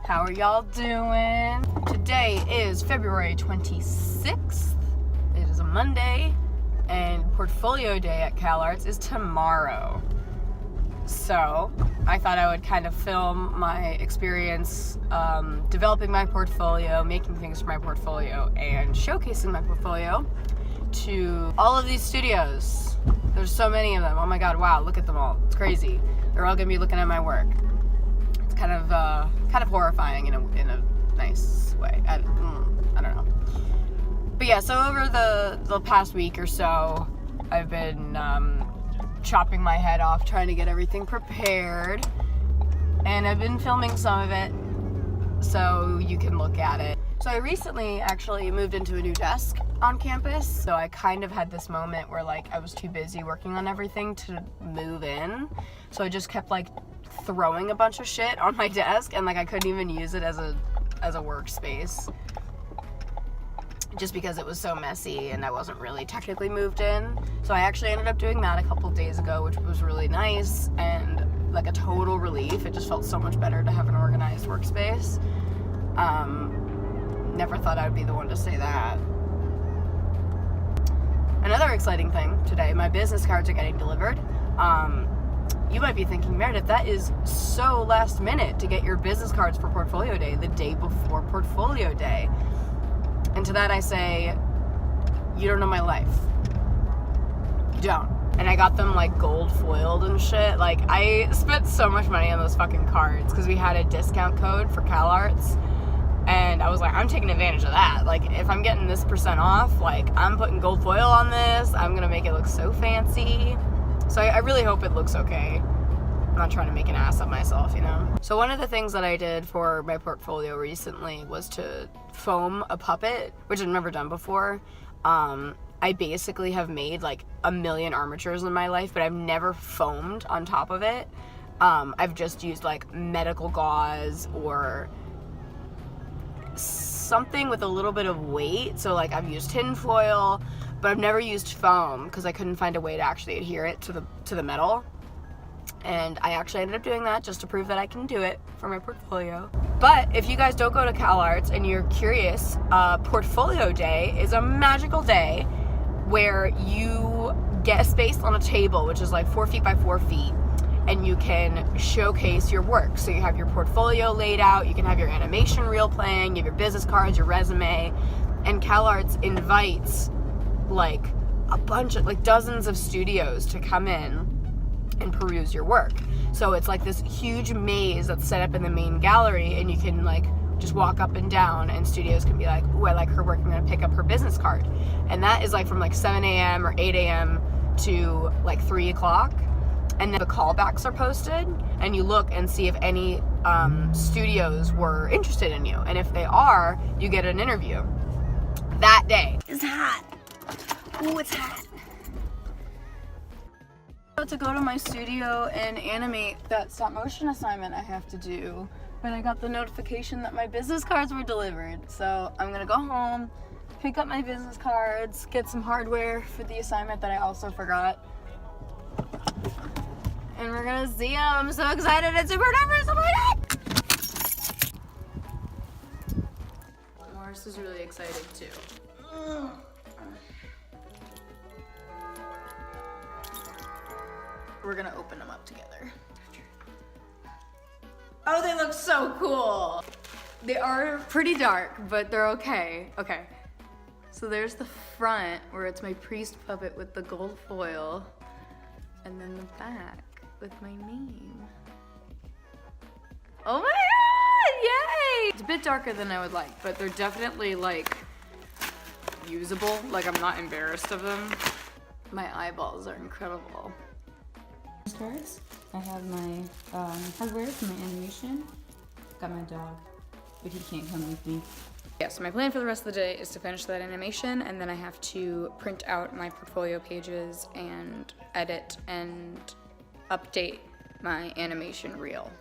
How are y'all doing? Today is February 26th. It is a Monday, and portfolio day at CalArts is tomorrow. So I thought I would kind of film my experience developing my portfolio, making things for my portfolio, and showcasing my portfolio to all of these studios. There's so many of them. Oh my god, wow, look at them all. It's crazy. They're all gonna be looking at my work. It's kind of horrifying in a nice way. I don't know. But yeah, so over the past week or so, I've been chopping my head off trying to get everything prepared, and I've been filming some of it so you can look at it. So I recently actually moved into a new desk on campus, so I kind of had this moment where like I was too busy working on everything to move in, so I just kept like throwing a bunch of shit on my desk, and like I couldn't even use it as a workspace just because it was so messy and I wasn't really technically moved in. So I actually ended up doing that a couple days ago, which was really nice and like a total relief. It just felt so much better to have an organized workspace. Never thought I'd be the one to say that. Another exciting thing today, my business cards are getting delivered. You might be thinking, Meredith, that is so last minute to get your business cards for Portfolio Day, the day before Portfolio Day. And to that I say, you don't know my life. You don't. And I got them like gold foiled and shit. Like I spent so much money on those fucking cards because we had a discount code for CalArts. And I was like, I'm taking advantage of that. Like, if I'm getting this % off, like, I'm putting gold foil on this. I'm gonna make it look so fancy. So I really hope it looks okay. I'm not trying to make an ass of myself, you know? So one of the things that I did for my portfolio recently was to foam a puppet, which I've never done before. I basically have made, like, a million armatures in my life, but I've never foamed on top of it. I've just used, like, medical gauze or something with a little bit of weight. So like I've used tin foil, but I've never used foam because I couldn't find a way to actually adhere it to the metal. And I actually ended up doing that just to prove that I can do it for my portfolio. But if you guys don't go to CalArts and you're curious, Portfolio Day is a magical day where you get a space on a table, which is like 4 feet by 4 feet, and you can showcase your work. So you have your portfolio laid out, you can have your animation reel playing, you have your business cards, your resume, and CalArts invites like a bunch of, like dozens of studios to come in and peruse your work. So it's like this huge maze that's set up in the main gallery, and you can like just walk up and down, and studios can be like, ooh, I like her work, I'm gonna pick up her business card. And that is like from like 7 a.m. or 8 a.m. to like 3 o'clock. And then the callbacks are posted, and you look and see if any studios were interested in you. And if they are, you get an interview that day. It's hot. Ooh, it's hot. I'm about to go to my studio and animate that stop motion assignment I have to do. But I got the notification that my business cards were delivered. So I'm gonna go home, pick up my business cards, get some hardware for the assignment that I also forgot. And we're gonna see them. I'm so excited and super nervous. Oh my god! Morris is really excited too. We're gonna open them up together. Oh, they look so cool. They are pretty dark, but they're okay. Okay. So there's the front where it's my priest puppet with the gold foil. And then the back with my name. Oh my god, yay! It's a bit darker than I would like, but they're definitely like usable. Like I'm not embarrassed of them. My eyeballs are incredible. Cards. I have my hardware for my animation. Got my dog, but he can't come with me. Yeah, so my plan for the rest of the day is to finish that animation, and then I have to print out my portfolio pages and edit and update my animation reel.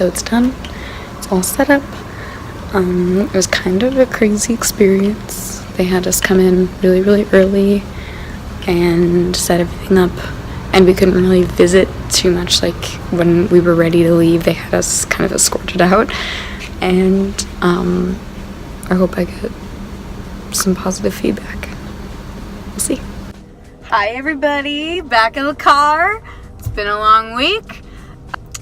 So it's done. It's all set up. It was kind of a crazy experience. They had us come in really, really early and set everything up, and we couldn't really visit too much. Like, when we were ready to leave, they had us kind of escorted out, and I hope I get some positive feedback. We'll see. Hi everybody, back in the car. It's been a long week.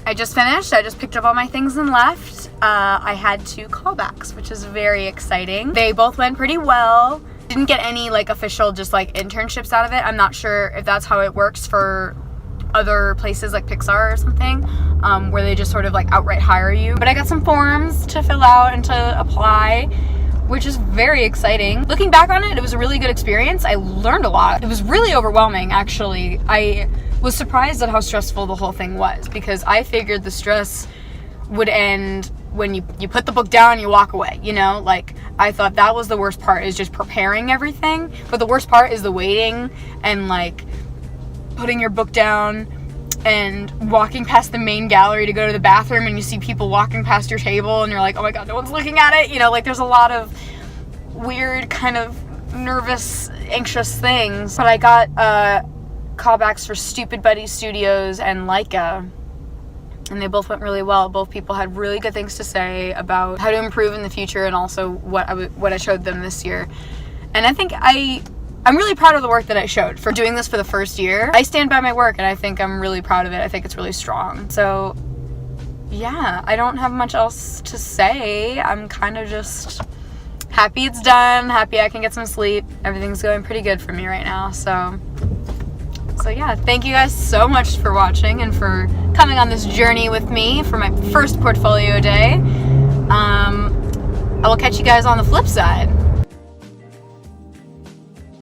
I just finished. I just picked up all my things and left. I had 2 callbacks, which is very exciting. They both went pretty well. Didn't get any like official just like internships out of it. I'm not sure if that's how it works for other places like Pixar or something, where they just sort of like outright hire you. But I got some forms to fill out and to apply, which is very exciting. Looking back on it, it was a really good experience. I learned a lot. It was really overwhelming, actually. I was surprised at how stressful the whole thing was, because I figured the stress would end when you put the book down and you walk away, you know? Like, I thought that was the worst part, is just preparing everything. But the worst part is the waiting and like putting your book down and walking past the main gallery to go to the bathroom, and you see people walking past your table and you're like, oh my god, no one's looking at it. You know, like, there's a lot of weird kind of nervous, anxious things. But I got callbacks for Stupid Buddy Studios and Leica, and they both went really well. Both people had really good things to say about how to improve in the future, and also what I showed them this year. And I think I'm really proud of the work that I showed for doing this for the first year. I stand by my work, and I think I'm really proud of it. I think it's really strong. So yeah, I don't have much else to say. I'm kind of just happy it's done, happy I can get some sleep. Everything's going pretty good for me right now. So yeah, thank you guys so much for watching and for coming on this journey with me for my first portfolio day. I will catch you guys on the flip side.